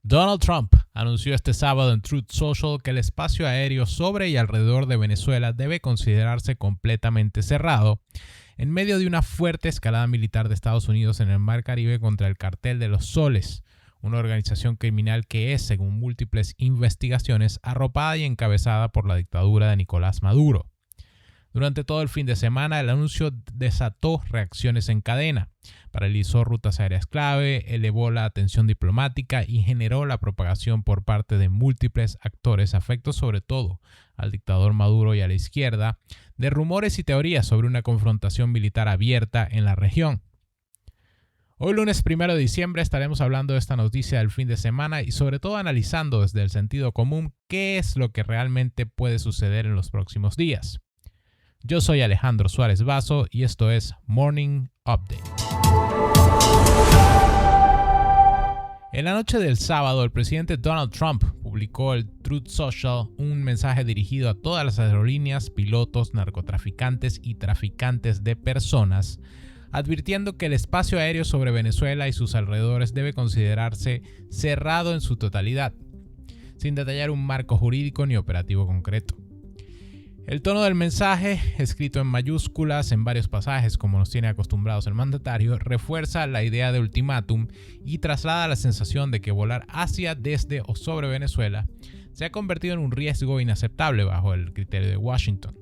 Donald Trump anunció este sábado en Truth Social que el espacio aéreo sobre y alrededor de Venezuela debe considerarse completamente cerrado en medio de una fuerte escalada militar de Estados Unidos en el Mar Caribe contra el Cartel de los Soles, una organización criminal que es, según múltiples investigaciones, arropada y encabezada por la dictadura de Nicolás Maduro. Durante todo el fin de semana, el anuncio desató reacciones en cadena, paralizó rutas aéreas clave, elevó la atención diplomática y generó la propagación por parte de múltiples actores afectos sobre todo al dictador Maduro y a la izquierda, de rumores y teorías sobre una confrontación militar abierta en la región. Hoy lunes 1 de diciembre estaremos hablando de esta noticia del fin de semana y sobre todo analizando desde el sentido común qué es lo que realmente puede suceder en los próximos días. Yo soy Alejandro Suárez Vaso y esto es Morning Update. En la noche del sábado, el presidente Donald Trump publicó en Truth Social un mensaje dirigido a todas las aerolíneas, pilotos, narcotraficantes y traficantes de personas, advirtiendo que el espacio aéreo sobre Venezuela y sus alrededores debe considerarse cerrado en su totalidad, sin detallar un marco jurídico ni operativo concreto. El tono del mensaje, escrito en mayúsculas en varios pasajes como nos tiene acostumbrados el mandatario, refuerza la idea de ultimátum y traslada la sensación de que volar hacia, desde o sobre Venezuela se ha convertido en un riesgo inaceptable bajo el criterio de Washington.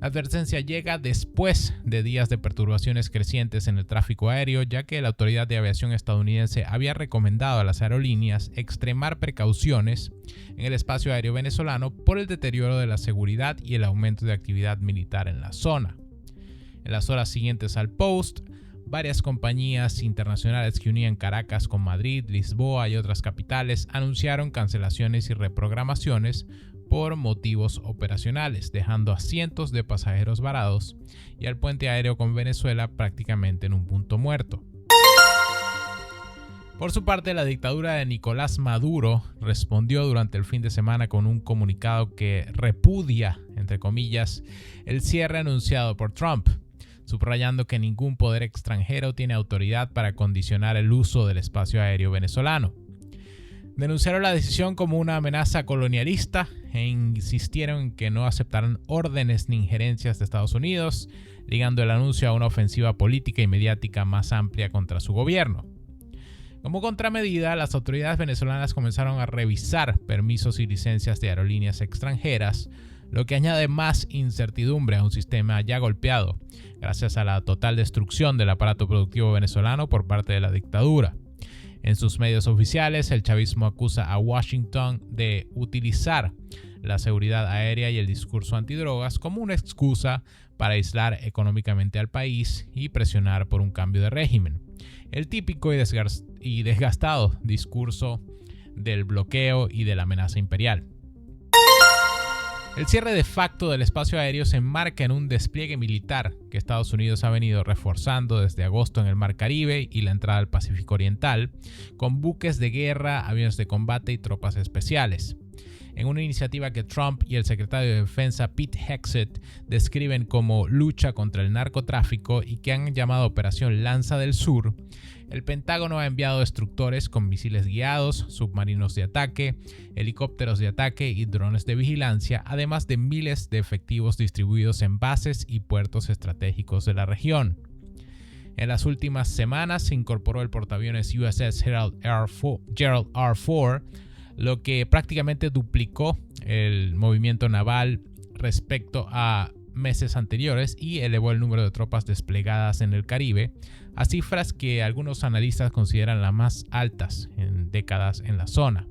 La advertencia llega después de días de perturbaciones crecientes en el tráfico aéreo, ya que la Autoridad de Aviación estadounidense había recomendado a las aerolíneas extremar precauciones en el espacio aéreo venezolano por el deterioro de la seguridad y el aumento de actividad militar en la zona. En las horas siguientes al post, varias compañías internacionales que unían Caracas con Madrid, Lisboa y otras capitales anunciaron cancelaciones y reprogramaciones por motivos operacionales, dejando a cientos de pasajeros varados y al puente aéreo con Venezuela prácticamente en un punto muerto. Por su parte, la dictadura de Nicolás Maduro respondió durante el fin de semana con un comunicado que repudia, entre comillas, el cierre anunciado por Trump, subrayando que ningún poder extranjero tiene autoridad para condicionar el uso del espacio aéreo venezolano. Denunciaron la decisión como una amenaza colonialista e insistieron en que no aceptarán órdenes ni injerencias de Estados Unidos, ligando el anuncio a una ofensiva política y mediática más amplia contra su gobierno. Como contramedida, las autoridades venezolanas comenzaron a revisar permisos y licencias de aerolíneas extranjeras, lo que añade más incertidumbre a un sistema ya golpeado, gracias a la total destrucción del aparato productivo venezolano por parte de la dictadura. En sus medios oficiales, el chavismo acusa a Washington de utilizar la seguridad aérea y el discurso antidrogas como una excusa para aislar económicamente al país y presionar por un cambio de régimen. El típico y desgastado discurso del bloqueo y de la amenaza imperial. El cierre de facto del espacio aéreo se enmarca en un despliegue militar que Estados Unidos ha venido reforzando desde agosto en el Mar Caribe y la entrada al Pacífico Oriental, con buques de guerra, aviones de combate y tropas especiales. En una iniciativa que Trump y el secretario de Defensa Pete Hegseth describen como lucha contra el narcotráfico y que han llamado Operación Lanza del Sur, el Pentágono ha enviado destructores con misiles guiados, submarinos de ataque, helicópteros de ataque y drones de vigilancia, además de miles de efectivos distribuidos en bases y puertos estratégicos de la región. En las últimas semanas se incorporó el portaaviones USS Gerald R. Ford, lo que prácticamente duplicó el movimiento naval respecto a meses anteriores y elevó el número de tropas desplegadas en el Caribe a cifras que algunos analistas consideran las más altas en décadas en la zona.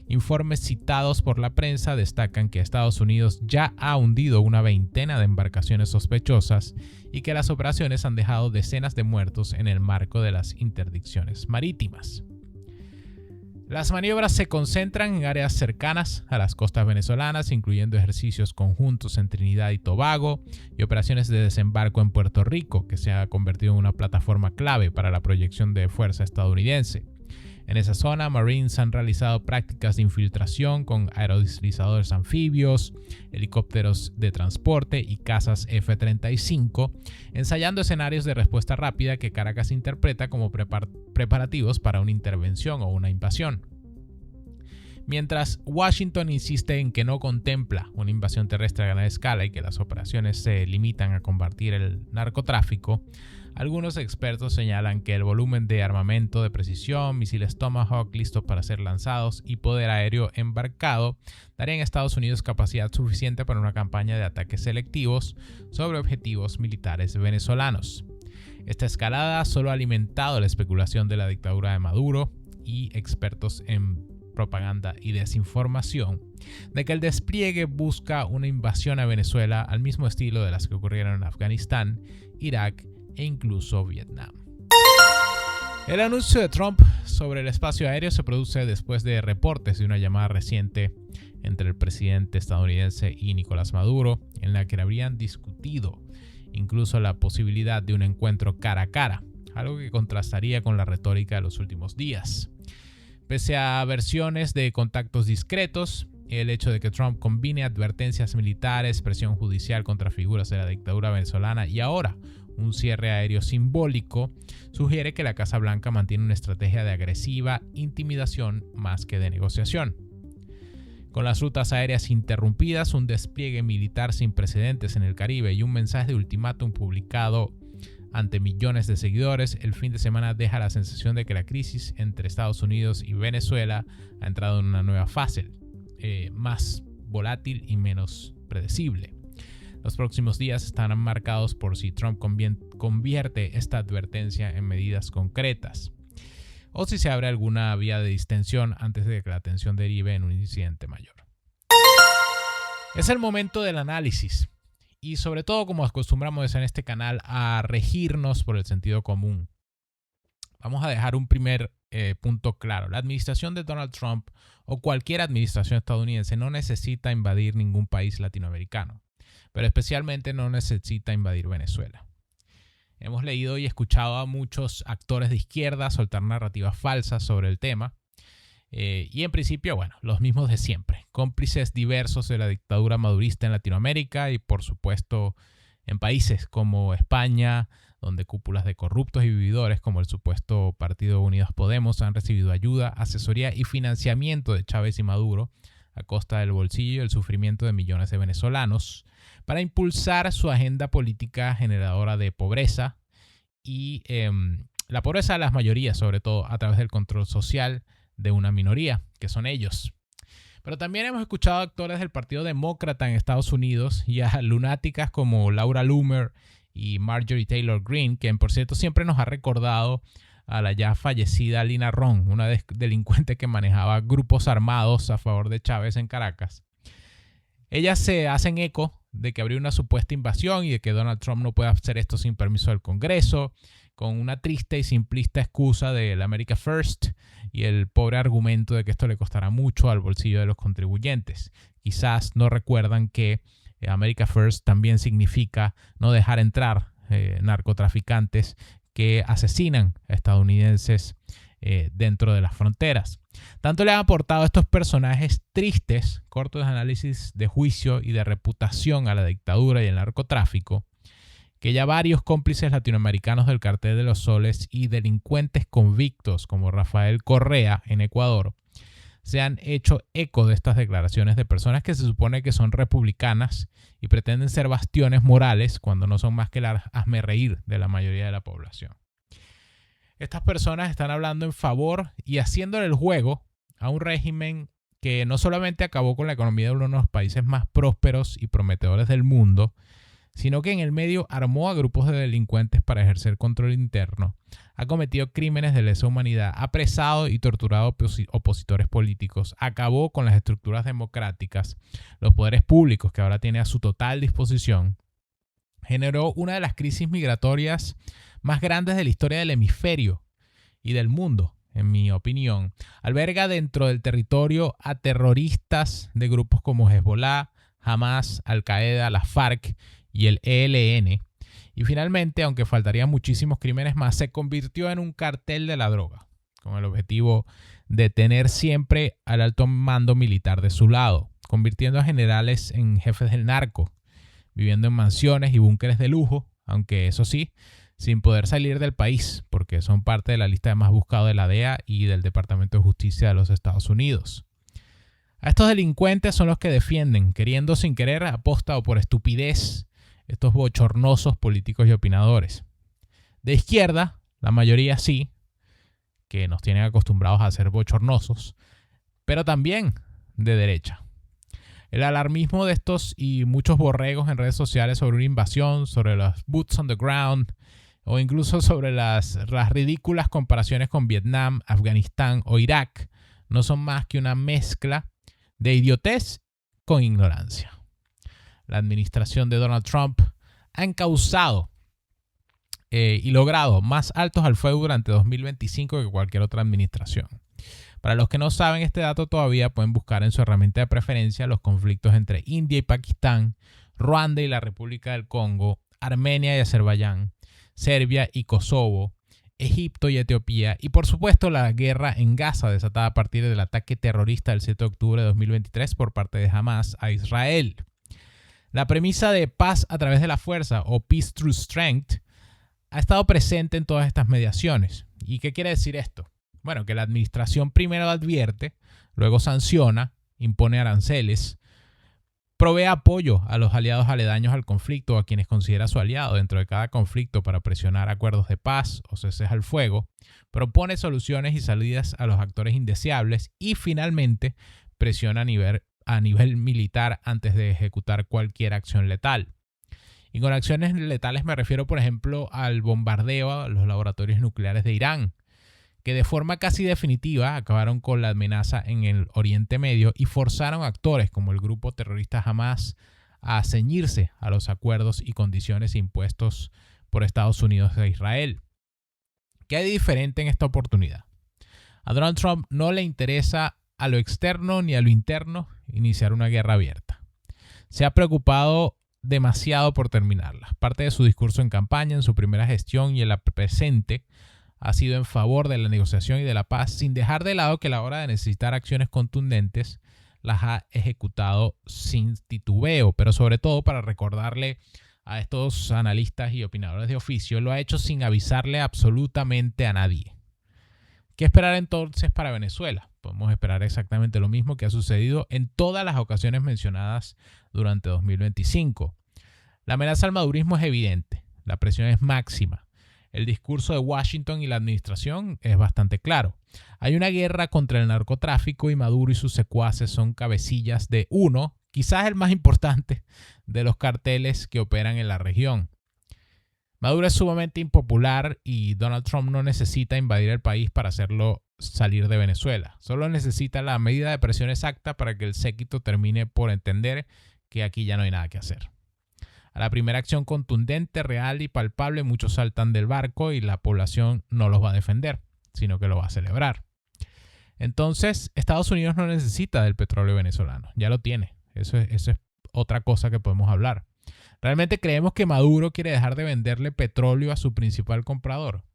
Informes citados por la prensa destacan que Estados Unidos ya ha hundido una veintena de embarcaciones sospechosas y que las operaciones han dejado decenas de muertos en el marco de las interdicciones marítimas. Las maniobras se concentran en áreas cercanas a las costas venezolanas, incluyendo ejercicios conjuntos en Trinidad y Tobago y operaciones de desembarco en Puerto Rico, que se ha convertido en una plataforma clave para la proyección de fuerza estadounidense. En esa zona, Marines han realizado prácticas de infiltración con aerodeslizadores anfibios, helicópteros de transporte y cazas F-35, ensayando escenarios de respuesta rápida que Caracas interpreta como preparativos para una intervención o una invasión. Mientras Washington insiste en que no contempla una invasión terrestre a gran escala y que las operaciones se limitan a combatir el narcotráfico, algunos expertos señalan que el volumen de armamento de precisión, misiles Tomahawk listos para ser lanzados y poder aéreo embarcado darían a Estados Unidos capacidad suficiente para una campaña de ataques selectivos sobre objetivos militares venezolanos. Esta escalada solo ha alimentado la especulación de la dictadura de Maduro y expertos en propaganda y desinformación de que el despliegue busca una invasión a Venezuela al mismo estilo de las que ocurrieron en Afganistán, Irak e incluso Vietnam. El anuncio de Trump sobre el espacio aéreo se produce después de reportes de una llamada reciente entre el presidente estadounidense y Nicolás Maduro, en la que habrían discutido incluso la posibilidad de un encuentro cara a cara, algo que contrastaría con la retórica de los últimos días. Pese a versiones de contactos discretos, el hecho de que Trump combine advertencias militares, presión judicial contra figuras de la dictadura venezolana y ahora un cierre aéreo simbólico sugiere que la Casa Blanca mantiene una estrategia de agresiva intimidación más que de negociación. Con las rutas aéreas interrumpidas, un despliegue militar sin precedentes en el Caribe y un mensaje de ultimátum publicado ante millones de seguidores, el fin de semana deja la sensación de que la crisis entre Estados Unidos y Venezuela ha entrado en una nueva fase, más volátil y menos predecible. Los próximos días estarán marcados por si Trump convierte esta advertencia en medidas concretas o si se abre alguna vía de distensión antes de que la tensión derive en un incidente mayor. Es el momento del análisis y sobre todo, como acostumbramos en este canal, a regirnos por el sentido común. Vamos a dejar un primer punto claro. La administración de Donald Trump o cualquier administración estadounidense no necesita invadir ningún país latinoamericano, pero especialmente no necesita invadir Venezuela. Hemos leído y escuchado a muchos actores de izquierda soltar narrativas falsas sobre el tema. Y en principio, bueno, los mismos de siempre, cómplices diversos de la dictadura madurista en Latinoamérica y por supuesto en países como España, donde cúpulas de corruptos y vividores como el supuesto Partido Unidos Podemos han recibido ayuda, asesoría y financiamiento de Chávez y Maduro a costa del bolsillo y el sufrimiento de millones de venezolanos para impulsar su agenda política generadora de pobreza y la pobreza de las mayorías, sobre todo a través del control social de una minoría, que son ellos. Pero también hemos escuchado a actores del Partido Demócrata en Estados Unidos y a lunáticas como Laura Loomer y Marjorie Taylor Greene, quien por cierto siempre nos ha recordado a la ya fallecida Lina Ron, una delincuente que manejaba grupos armados a favor de Chávez en Caracas. Ellas se hacen eco de que habría una supuesta invasión y de que Donald Trump no puede hacer esto sin permiso del Congreso, con una triste y simplista excusa del America First y el pobre argumento de que esto le costará mucho al bolsillo de los contribuyentes. Quizás no recuerdan que America First también significa no dejar entrar narcotraficantes que asesinan a estadounidenses dentro de las fronteras. Tanto le han aportado estos personajes tristes, cortos de análisis de juicio y de reputación a la dictadura y el narcotráfico, que ya varios cómplices latinoamericanos del Cartel de los Soles y delincuentes convictos como Rafael Correa en Ecuador se han hecho eco de estas declaraciones de personas que se supone que son republicanas y pretenden ser bastiones morales cuando no son más que el hazmerreír de la mayoría de la población. Estas personas están hablando en favor y haciéndole el juego a un régimen que no solamente acabó con la economía de uno de los países más prósperos y prometedores del mundo, sino que en el medio armó a grupos de delincuentes para ejercer control interno, ha cometido crímenes de lesa humanidad, ha apresado y torturado opositores políticos, acabó con las estructuras democráticas, los poderes públicos que ahora tiene a su total disposición, generó una de las crisis migratorias más grandes de la historia del hemisferio y del mundo, en mi opinión. Alberga dentro del territorio a terroristas de grupos como Hezbollah, Hamas, Al-Qaeda, la FARC y el ELN. Y finalmente, aunque faltarían muchísimos crímenes más, se convirtió en un cartel de la droga, con el objetivo de tener siempre al alto mando militar de su lado, convirtiendo a generales en jefes del narco, viviendo en mansiones y búnkeres de lujo, aunque eso sí, sin poder salir del país, porque son parte de la lista de más buscados de la DEA y del Departamento de Justicia de los Estados Unidos. A estos delincuentes son los que defienden, queriendo sin querer, aposta o por estupidez, estos bochornosos políticos y opinadores. De izquierda, la mayoría sí, que nos tienen acostumbrados a ser bochornosos, pero también de derecha. El alarmismo de estos y muchos borregos en redes sociales sobre una invasión, sobre los boots on the ground, o incluso sobre las ridículas comparaciones con Vietnam, Afganistán o Irak, no son más que una mezcla de idiotez con ignorancia. La administración de Donald Trump ha encauzado y logrado más altos al fuego durante 2025 que cualquier otra administración. Para los que no saben este dato todavía, pueden buscar en su herramienta de preferencia los conflictos entre India y Pakistán, Ruanda y la República del Congo, Armenia y Azerbaiyán, Serbia y Kosovo, Egipto y Etiopía y por supuesto la guerra en Gaza desatada a partir del ataque terrorista del 7 de octubre de 2023 por parte de Hamas a Israel. La premisa de paz a través de la fuerza o peace through strength ha estado presente en todas estas mediaciones. ¿Y qué quiere decir esto? Bueno, que la administración primero advierte, luego sanciona, impone aranceles, provee apoyo a los aliados aledaños al conflicto o a quienes considera su aliado dentro de cada conflicto para presionar acuerdos de paz o ceses al fuego, propone soluciones y salidas a los actores indeseables y finalmente presiona a nivel militar antes de ejecutar cualquier acción letal. Y con acciones letales me refiero, por ejemplo, al bombardeo a los laboratorios nucleares de Irán, que de forma casi definitiva acabaron con la amenaza en el Oriente Medio y forzaron a actores como el grupo terrorista Hamas a ceñirse a los acuerdos y condiciones impuestos por Estados Unidos e Israel. ¿Qué hay de diferente en esta oportunidad? A Donald Trump no le interesa a lo externo ni a lo interno iniciar una guerra abierta. Se ha preocupado demasiado por terminarla. Parte de su discurso en campaña, en su primera gestión y en la presente, ha sido en favor de la negociación y de la paz, sin dejar de lado que a la hora de necesitar acciones contundentes las ha ejecutado sin titubeo, pero sobre todo para recordarle a estos analistas y opinadores de oficio, lo ha hecho sin avisarle absolutamente a nadie. ¿Qué esperar entonces para Venezuela? Podemos esperar exactamente lo mismo que ha sucedido en todas las ocasiones mencionadas durante 2025. La amenaza al madurismo es evidente, la presión es máxima. El discurso de Washington y la administración es bastante claro. Hay una guerra contra el narcotráfico y Maduro y sus secuaces son cabecillas de uno, quizás el más importante, de los carteles que operan en la región. Maduro es sumamente impopular y Donald Trump no necesita invadir el país para hacerlo salir de Venezuela. Solo necesita la medida de presión exacta para que el séquito termine por entender que aquí ya no hay nada que hacer. A la primera acción contundente, real y palpable, muchos saltan del barco y la población no los va a defender, sino que lo va a celebrar. Entonces, Estados Unidos no necesita del petróleo venezolano, ya lo tiene. Eso es otra cosa que podemos hablar. ¿Realmente creemos que Maduro quiere dejar de venderle petróleo a su principal comprador?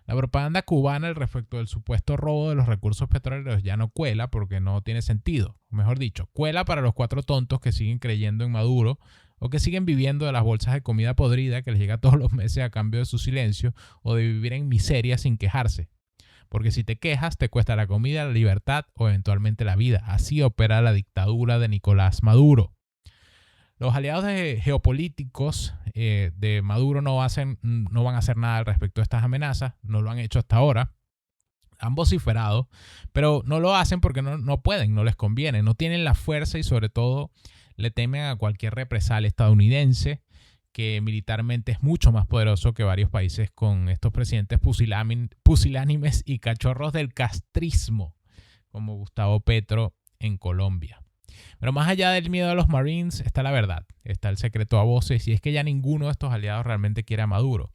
La propaganda cubana al respecto del supuesto robo de los recursos petroleros ya no cuela porque no tiene sentido. O mejor dicho, cuela para los 4 tontos que siguen creyendo en Maduro o que siguen viviendo de las bolsas de comida podrida que les llega todos los meses a cambio de su silencio o de vivir en miseria sin quejarse. Porque si te quejas, te cuesta la comida, la libertad o eventualmente la vida. Así opera la dictadura de Nicolás Maduro. Los aliados geopolíticos de Maduro no van a hacer nada al respecto de estas amenazas, no lo han hecho hasta ahora. Han vociferado, pero no lo hacen porque no pueden, no les conviene, no tienen la fuerza y sobre todo le temen a cualquier represalia estadounidense que militarmente es mucho más poderoso que varios países con estos presidentes pusilánimes y cachorros del castrismo, como Gustavo Petro en Colombia. Pero más allá del miedo a los Marines está la verdad, está el secreto a voces y es que ya ninguno de estos aliados realmente quiere a Maduro.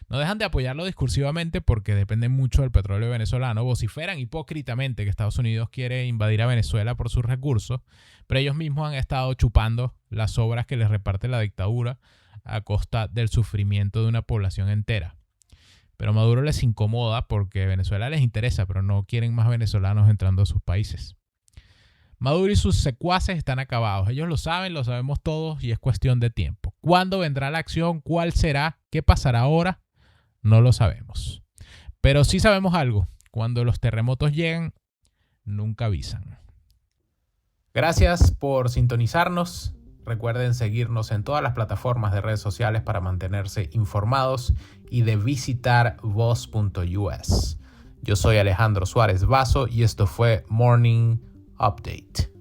No dejan de apoyarlo discursivamente porque dependen mucho del petróleo venezolano, vociferan hipócritamente que Estados Unidos quiere invadir a Venezuela por sus recursos, pero ellos mismos han estado chupando las sobras que les reparte la dictadura a costa del sufrimiento de una población entera. Pero a Maduro les incomoda porque Venezuela les interesa, pero no quieren más venezolanos entrando a sus países. Maduro y sus secuaces están acabados. Ellos lo saben, lo sabemos todos y es cuestión de tiempo. ¿Cuándo vendrá la acción? ¿Cuál será? ¿Qué pasará ahora? No lo sabemos. Pero sí sabemos algo. Cuando los terremotos llegan, nunca avisan. Gracias por sintonizarnos. Recuerden seguirnos en todas las plataformas de redes sociales para mantenerse informados y de visitar voz.us. Yo soy Alejandro Suárez Vaso y esto fue Morning Update.